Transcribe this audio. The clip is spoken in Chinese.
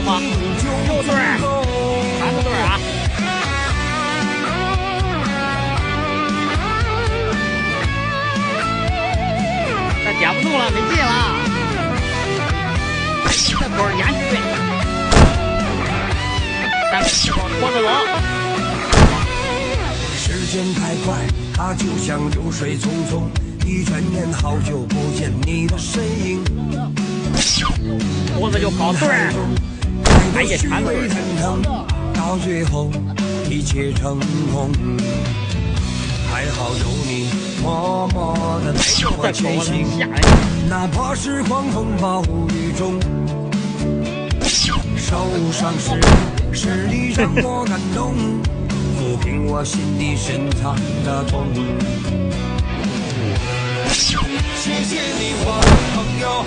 吗？6对儿，3个对儿啊！但点不动了，没劲了。这波延续队，但是拖着走。时间太快，它就像流水匆匆，一转眼好久不见你的身影。脖子就跑对儿，哎呀，全对儿。到最后一切成空，还好有你默默的陪我前行，哪怕是狂风暴雨中。受伤是你让我感动，抚平我心底深藏的痛。谢谢你，我的朋友。